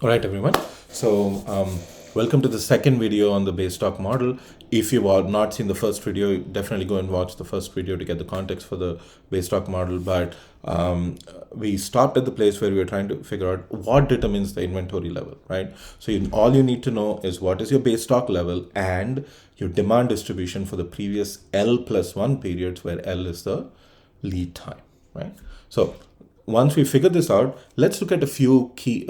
All right, everyone. Welcome to the second video on the base stock model. If you have not seen the first video, definitely go and watch the first video to get the context for the base stock model. But we stopped at the place where we were trying to figure out what determines the inventory level, right? So all you need to know is what is your base stock level and your demand distribution for the previous L+1 periods, where L is the lead time, right? So once we figure this out, let's look at a few key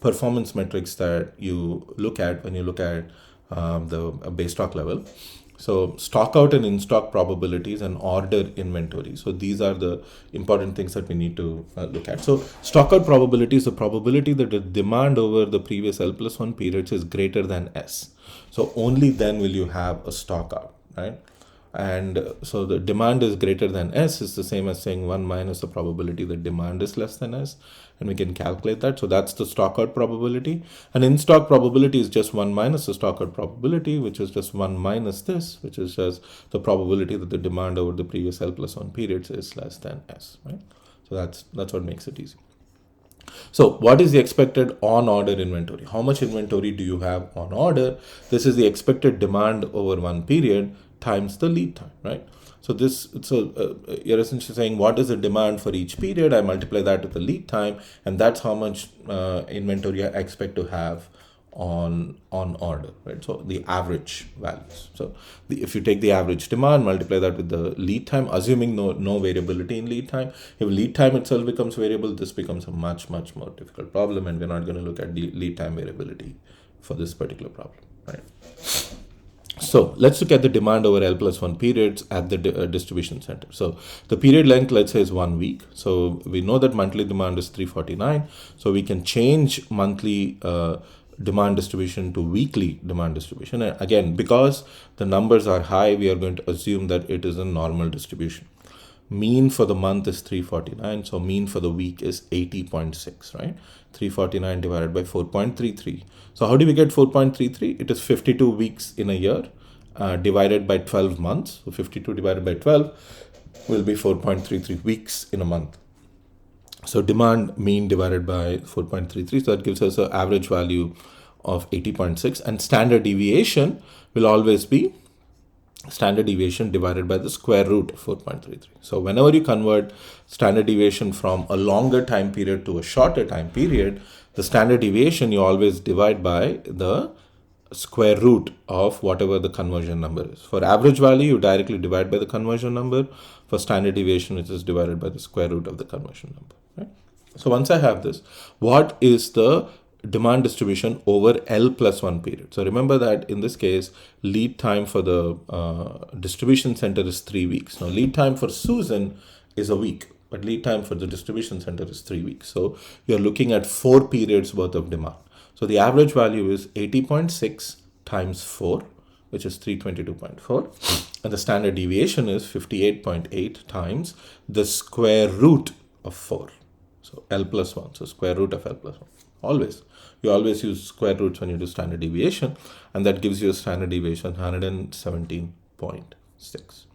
performance metrics that you look at when you look at the base stock level. So stock out and in stock probabilities and order inventory. So these are the important things that we need to look at. So stock out probability is the probability that the demand over the previous L+1 periods is greater than S. So only then will you have a stock out, right? And so the demand is greater than S is the same as saying 1 minus the probability that demand is less than S. And we can calculate that. So that's the stock out probability. And in stock probability is just 1 minus the stock out probability, which is just 1 minus this, which is just the probability that the demand over the previous L+1 periods is less than S, right? So that's what makes it easy. So what is the expected on order inventory? How much inventory do you have on order? This is the expected demand over one period times the lead time, right? So you're essentially saying what is the demand for each period? I multiply that with the lead time, and that's how much inventory I expect to have on order, right? So the average values. So if you take the average demand, multiply that with the lead time, assuming no variability in lead time. If lead time itself becomes variable, this becomes a much more difficult problem, and we're not going to look at the lead time variability for this particular problem, right? So let's look at the demand over L+1 periods at the distribution center. So the period length, let's say, is 1 week. So we know that monthly demand is 349. So we can change monthly demand distribution to weekly demand distribution. And again, because the numbers are high, we are going to assume that it is a normal distribution. Mean for the month is 349. So mean for the week is 80.6, right? 349 divided by 4.33. So how do we get 4.33? It is 52 weeks in a year divided by 12 months. So 52 divided by 12 will be 4.33 weeks in a month. So demand mean divided by 4.33. So that gives us an average value of 80.6. And standard deviation will always be standard deviation divided by the square root of 4.33. So whenever you convert standard deviation from a longer time period to a shorter time period, the standard deviation you always divide by the square root of whatever the conversion number is. For average value, you directly divide by the conversion number. For standard deviation, it is divided by the square root of the conversion number, right? So once I have this, what is the demand distribution over L+1 period? So remember that in this case, lead time for the distribution center is 3 weeks. Now lead time for Susan is a week, but lead time for the distribution center is 3 weeks. So you're looking at 4 periods worth of demand. So the average value is 80.6 times 4, which is 322.4. And the standard deviation is 58.8 times the square root of 4. So L+1, so square root of L+1. You always use square roots when you do standard deviation, and that gives you a standard deviation 117.6.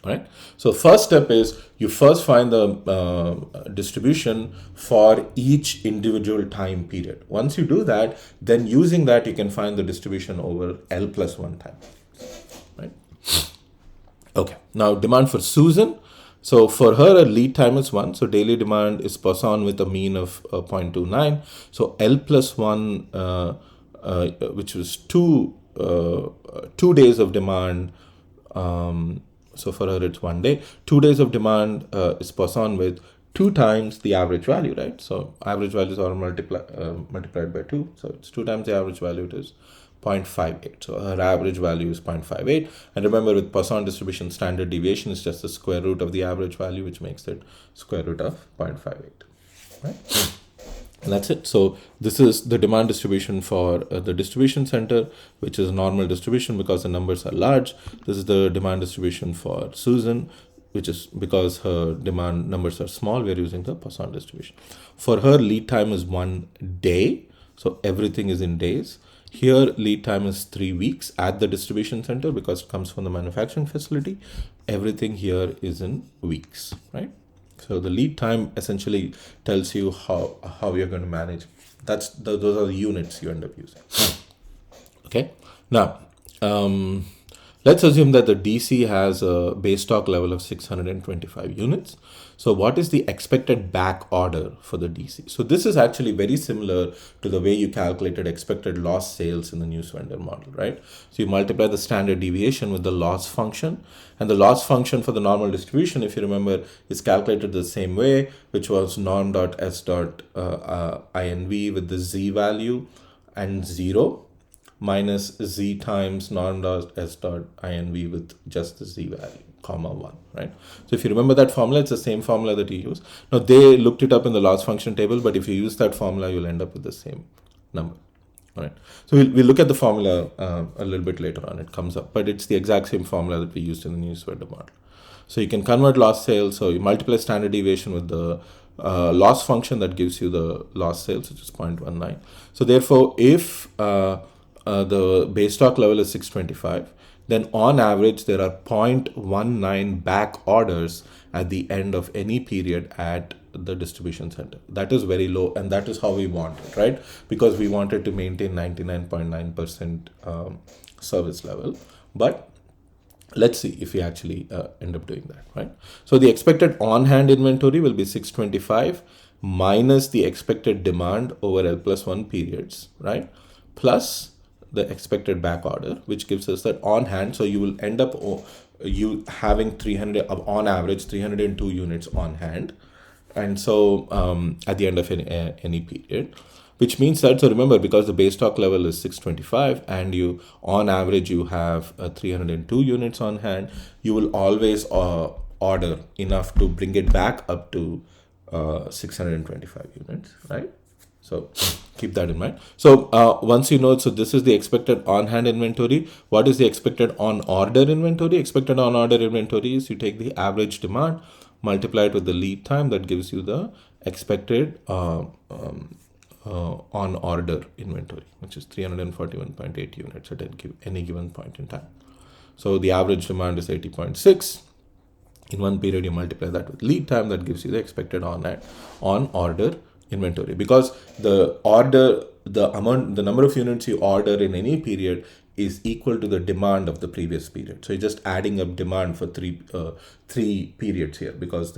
Right? So first step is you first find the distribution for each individual time period. Once you do that, then using that you can find the distribution over L+1 time. Right? Okay. Now demand for Susan. So for her, a lead time is 1. So daily demand is Poisson with a mean of 0.29. So L+1, which was 2 days of demand. So for her, it's 1 day. 2 days of demand is Poisson with 2 times the average value, right? So average values are multiplied by 2. So it's 2 times the average value, it is 0.58. So her average value is 0.58. And remember, with Poisson distribution, standard deviation is just the square root of the average value, which makes it square root of 0.58. Right? And that's it. So this is the demand distribution for the distribution center, which is normal distribution because the numbers are large. This is the demand distribution for Susan, which is because her demand numbers are small, we're using the Poisson distribution. For her, lead time is 1 day. So everything is in days. Here, lead time is 3 weeks at the distribution center because it comes from the manufacturing facility. Everything here is in weeks, right? So the lead time essentially tells you how you're going to manage. Those are the units you end up using. Okay. Now, let's assume that the DC has a base stock level of 625 units. So what is the expected back order for the DC? So this is actually very similar to the way you calculated expected lost sales in the news vendor model, right? So you multiply the standard deviation with the loss function, and the loss function for the normal distribution, if you remember, is calculated the same way, which was norm.s.inv with the z value and 0 minus z times norm.s.inv with just the z value, comma 1, right? So if you remember that formula, it's the same formula that you use. Now, they looked it up in the loss function table, but if you use that formula, you'll end up with the same number. All right. So we'll look at the formula a little bit later on. It comes up, but it's the exact same formula that we used in the news vendor model. So you can convert lost sales. So you multiply standard deviation with the loss function that gives you the lost sales, which is 0.19. So therefore, if the base stock level is 625, then on average there are 0.19 back orders at the end of any period at the distribution center. That is very low, and that is how we want it, right? Because we wanted to maintain 99.9% service level. But let's see if we actually end up doing that, right? So the expected on-hand inventory will be 625 minus the expected demand over L+1 periods, right? Plus the expected back order, which gives us that on hand. So you will end up you having 300 on average 302 units on hand, and so at the end of any period, which means that, so remember, because the base stock level is 625 and you on average you have 302 units on hand, you will always order enough to bring it back up to 625 units, right? So keep that in mind. So once you know, so this is the expected on-hand inventory. What is the expected on-order inventory? Expected on-order inventory is you take the average demand, multiply it with the lead time, that gives you the expected on-order inventory, which is 341.8 units at any given point in time. So the average demand is 80.6. In one period, you multiply that with lead time, that gives you the expected on-order inventory, because the number of units you order in any period is equal to the demand of the previous period. So you're just adding up demand for three periods here, because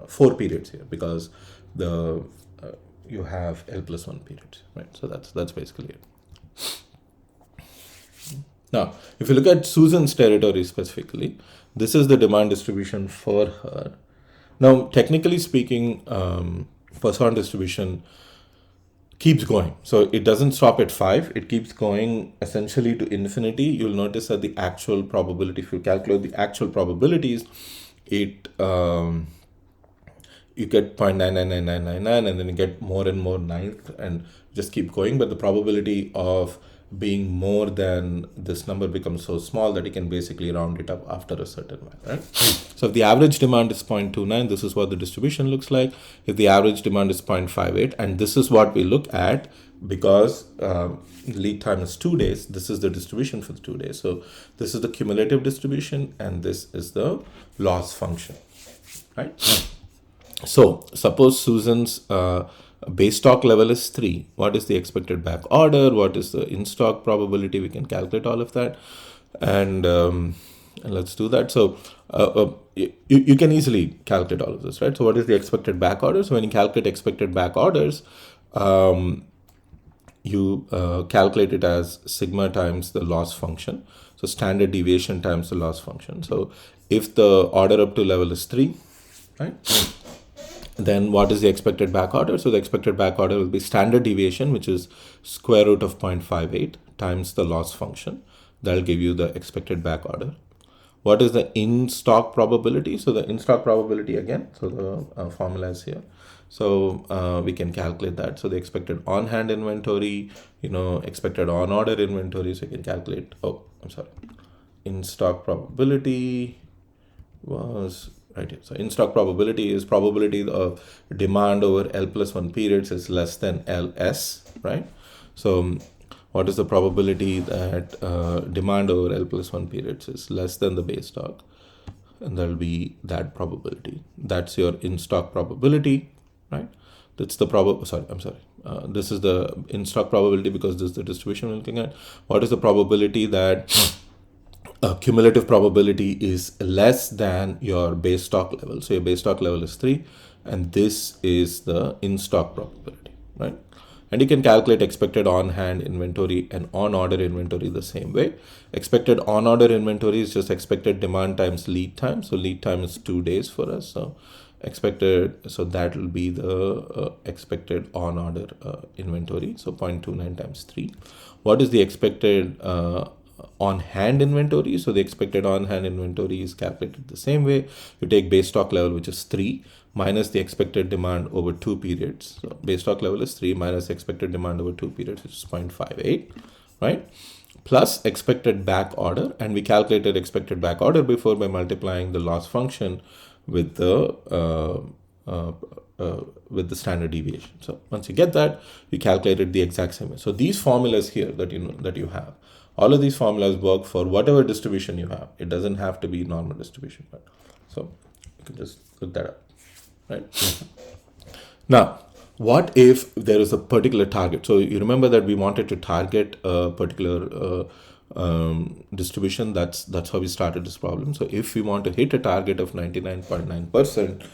four periods here, because you have L+1 periods, right? So that's basically it. Now, if you look at Susan's territory specifically, this is the demand distribution for her. Now, technically speaking, Poisson distribution keeps going. So it doesn't stop at 5. It keeps going essentially to infinity. You'll notice that the actual probability, if you calculate the actual probabilities, you get 0.999999, and then you get more and more ninth, and just keep going. But the probability of being more than this number becomes so small that you can basically round it up after a certain value, right? So if the average demand is 0.29, this is what the distribution looks like. If the average demand is 0.58, and this is what we look at, because lead time is 2 days, this is the distribution for the 2 days. So this is the cumulative distribution, and this is the loss function, right? So suppose Susan's base stock level is 3. What is the expected back order? What is the in-stock probability? We can calculate all of that, and let's do that. So you can easily calculate all of this, right? So what is the expected back order? So when you calculate expected back orders, you calculate it as sigma times the loss function. So standard deviation times the loss function. So if the order up to level is 3, right? Then what is the expected back order? So the expected back order will be standard deviation, which is square root of 0.58 times the loss function. That'll give you the expected back order. What is the in-stock probability? So the in-stock probability again, so the formula is here. So we can calculate that. So the expected on-hand inventory, expected on-order inventory, so you can calculate, in-stock probability was right here. So in-stock probability is probability of demand over L+1 periods is less than LS, right? So what is the probability that demand over L+1 periods is less than the base stock? And that'll be that probability. that's your in-stock probability, right? That's the this is the in-stock probability because this is the distribution we're looking at. What is the probability that cumulative probability is less than your base stock level? So your base stock level is 3, and this is the in-stock probability, right? And you can calculate expected on-hand inventory and on-order inventory the same way. Expected on-order inventory is just expected demand times lead time. So lead time is 2 days for us. So that will be the expected on-order inventory. So 0.29 times 3. What is the expected on-hand inventory? So the expected on-hand inventory is calculated the same way. You take base stock level, which is 3, minus the expected demand over 2 periods. So base stock level is 3 minus expected demand over 2 periods, which is 0.58, right? Plus expected back order, and we calculated expected back order before by multiplying the loss function with the standard deviation. So once you get that, you calculated the exact same way. So these formulas here that you have, all of these formulas work for whatever distribution you have. It doesn't have to be normal distribution. Right? So you can just look that up, right? Now, what if there is a particular target? So you remember that we wanted to target a particular distribution. That's how we started this problem. So if we want to hit a target of 99.9%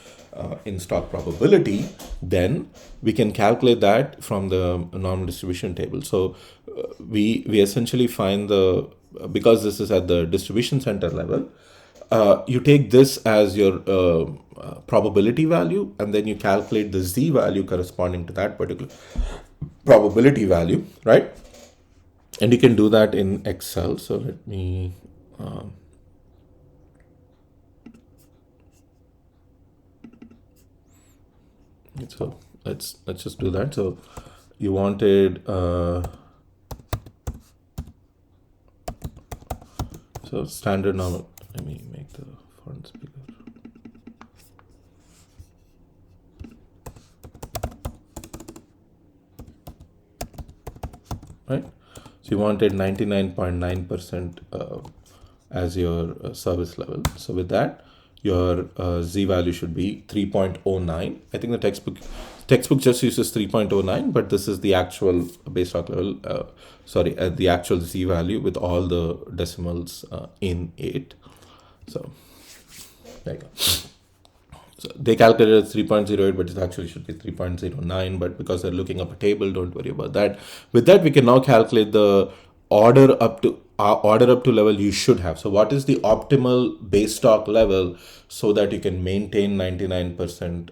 in stock probability, then we can calculate that from the normal distribution table. So we essentially find because this is at the distribution center level, you take this as your probability value, and then you calculate the z value corresponding to that particular probability value, right? And you can do that in Excel. So let me so let's just do that. So you wanted so standard normal. Let me make the fonts bigger. Right? So you wanted 99.9% as your service level. So with that, your z value should be 3.09. I think the textbook just uses 3.09, but this is the actual base stock level. The actual z value with all the decimals in it. So there you go. So they calculated 3.08, but it actually should be 3.09. But because they're looking up a table, don't worry about that. With that, we can now calculate the order up to level you should have. So what is the optimal base stock level so that you can maintain 99%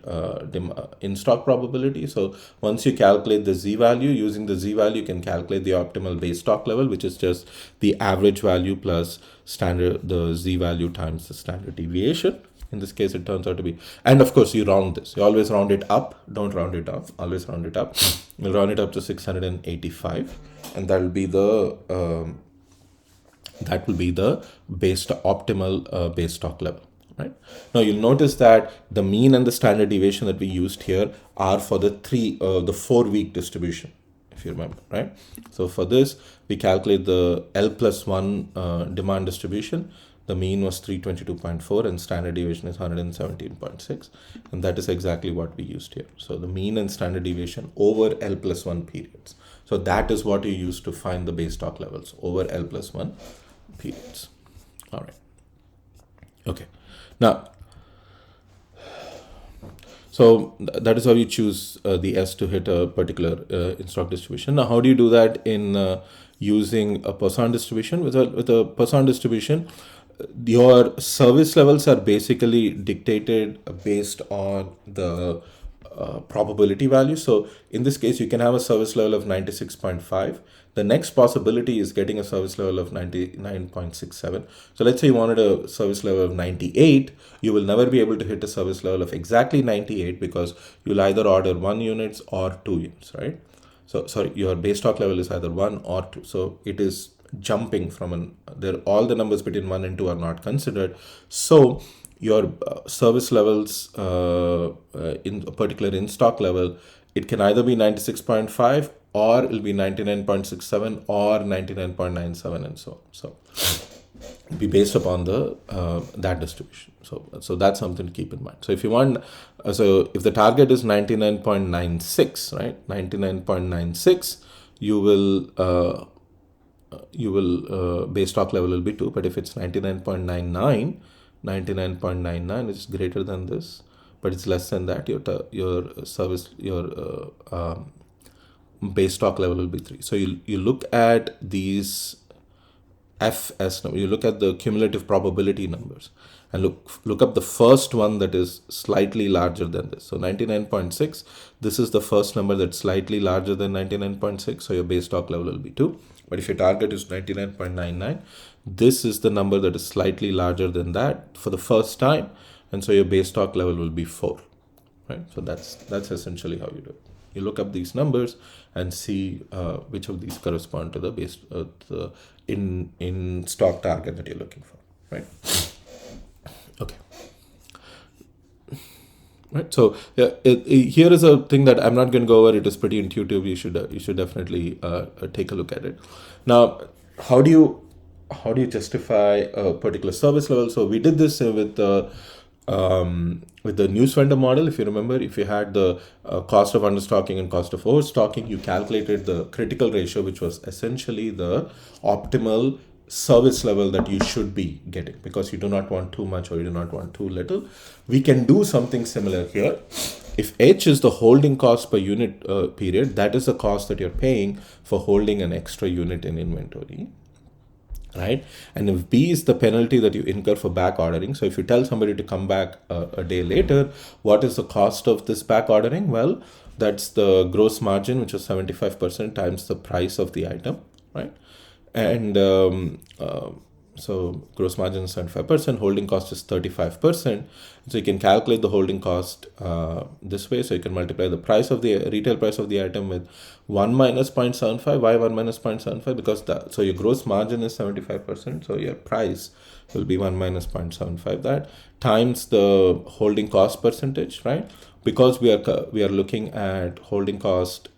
in stock probability? So once you calculate the z value, using the z value, you can calculate the optimal base stock level, which is just the average value plus the z value times the standard deviation. In this case, it turns out to be, and of course, you round this. You always round it up. Don't round it down. Always round it up. You'll round it up to 685, and that will be the optimal base stock level. Right now, you'll notice that the mean and the standard deviation that we used here are for the 4-week distribution. If you remember, right? So for this, we calculate the L+1 demand distribution. The mean was 322.4 and standard deviation is 117.6. And that is exactly what we used here. So the mean and standard deviation over L+1 periods. So that is what you use to find the base stock levels over L+1 periods. All right. Okay. Now, so that is how you choose the S to hit a particular in-stock distribution. Now, how do you do that in using a Poisson distribution? With a Poisson distribution, your service levels are basically dictated based on the probability value. So in this case, you can have a service level of 96.5. The next possibility is getting a service level of 99.67. So let's say you wanted a service level of 98. You will never be able to hit a service level of exactly 98 because you'll either order 1 units or 2 units, right? So sorry, your base stock level is either 1 or 2. So it is jumping from all the numbers between 1 and 2 are not considered. So your service levels in a particular in-stock level, it can either be 96.5 or it'll be 99.67 or 99.97 and so on. So be based upon the that distribution. So that's something to keep in mind. So if you want, so if the target is 99.96, right, 99.96, you will base stock level will be 2. But if it's 99.99, 99.99, which is greater than this, but it's less than that, your service, your base stock level will be 3. So you look at these FS number, you look at the cumulative probability numbers and look up the first one that is slightly larger than this. So 99.6, this is the first number that's slightly larger than 99.6, so your base stock level will be 2. But if your target is 99.99, this is the number that is slightly larger than that for the first time, and so your base stock level will be 4, right? So that's essentially how you do it. You look up these numbers and see which of these correspond to the base the in stock target that you're looking for, right? Okay. Right. So here is a thing that I'm not going to go over. It is pretty intuitive. You should definitely take a look at it. Now, how do you justify a particular service level? So we did this with the news vendor model. If you remember, if you had the cost of understocking and cost of overstocking, you calculated the critical ratio, which was essentially the optimal service level that you should be getting, because you do not want too much or you do not want too little. We can do something similar here. If H is the holding cost per unit period, that is the cost that you're paying for holding an extra unit in inventory, right? And if B is the penalty that you incur for back ordering, so if you tell somebody to come back a day later, what is the cost of this back ordering? Well, that's the gross margin, which is 75% times the price of the item, right? And so gross margin is 75%, holding cost is 35%. So you can calculate the holding cost this way. So you can multiply the price of the retail price of the item with 1 minus 0.75. Why 1 minus 0.75? Because so your gross margin is 75%. So your price will be 1 minus 0.75 that times the holding cost percentage, right? Because we are looking at holding cost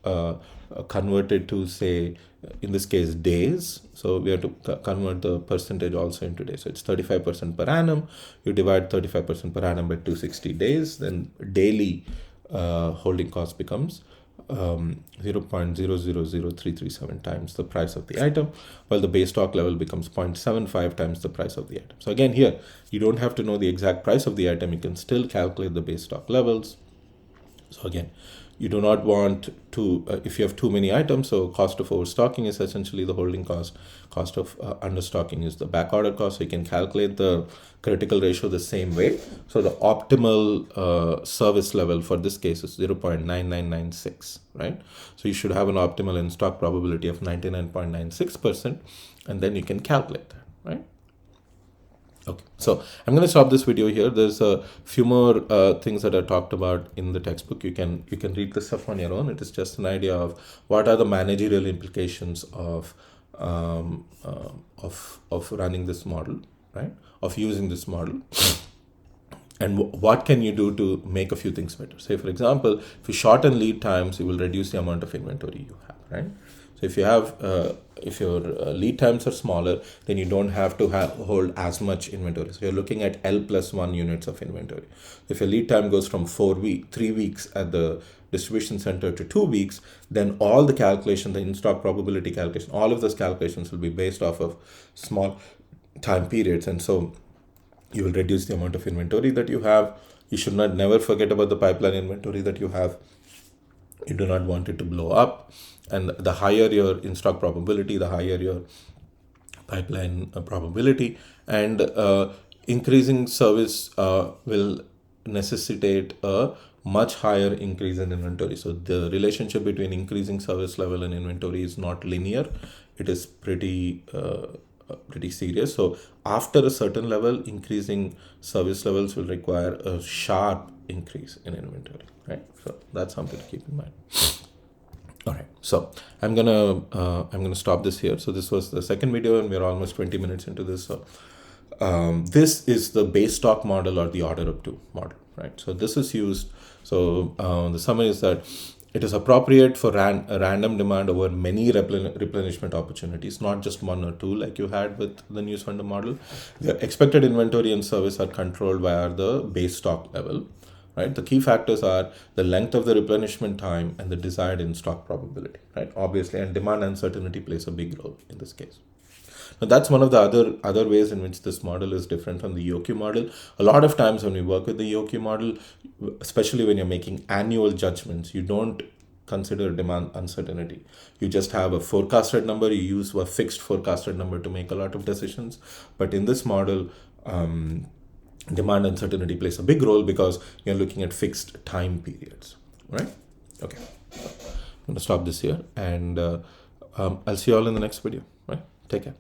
converted to, say, in this case, days. So we have to convert the percentage also into days. So it's 35% per annum. You divide 35% per annum by 260 days, then daily holding cost becomes 0.000337 times the price of the item, while the base stock level becomes 0.75 times the price of the item. So again, here, you don't have to know the exact price of the item. You can still calculate the base stock levels. So again, you do not want to, if you have too many items, so cost of overstocking is essentially the holding cost, cost of understocking is the back order cost. So you can calculate the critical ratio the same way. So the optimal service level for this case is 0.9996, right? So you should have an optimal in stock probability of 99.96%, and then you can calculate that, right? Okay, so I'm going to stop this video here. There's a few more things that are talked about in the textbook. You can read this stuff on your own. It is just an idea of what are the managerial implications of running this model, right? Of using this model, and what can you do to make a few things better? Say, for example, if you shorten lead times, you will reduce the amount of inventory you have, right? So if you have, if your lead times are smaller, then you don't have to hold as much inventory. So you're looking at L+1 units of inventory. If your lead time goes from 3 weeks at the distribution center to 2 weeks, then all the calculation, the in-stock probability calculation, all of those calculations will be based off of small time periods. And so you will reduce the amount of inventory that you have. You should never forget about the pipeline inventory that you have. You do not want it to blow up. And the higher your in-stock probability, the higher your pipeline probability. And increasing service will necessitate a much higher increase in inventory. So the relationship between increasing service level and inventory is not linear. It is pretty serious. So after a certain level, increasing service levels will require a sharp increase in inventory, right? So that's something to keep in mind. All right, so I'm gonna stop this here. So this was the second video, and we're almost 20 minutes into this. So this is the base stock model or the order up to model, right? So this is used. So the summary is that It is appropriate for random demand over many replenishment opportunities, not just one or two like you had with the news funder model. The expected inventory and service are controlled via the base stock level. Right. The key factors are the length of the replenishment time and the desired in stock probability. Right. Obviously, and demand uncertainty plays a big role in this case. Now, that's one of the other ways in which this model is different from the EOQ model. A lot of times when we work with the EOQ model, especially when you're making annual judgments, you don't consider demand uncertainty. You just have a forecasted number. You use a fixed forecasted number to make a lot of decisions. But in this model, demand uncertainty plays a big role because you're looking at fixed time periods, right? Okay, I'm going to stop this here, and I'll see you all in the next video, right? Take care.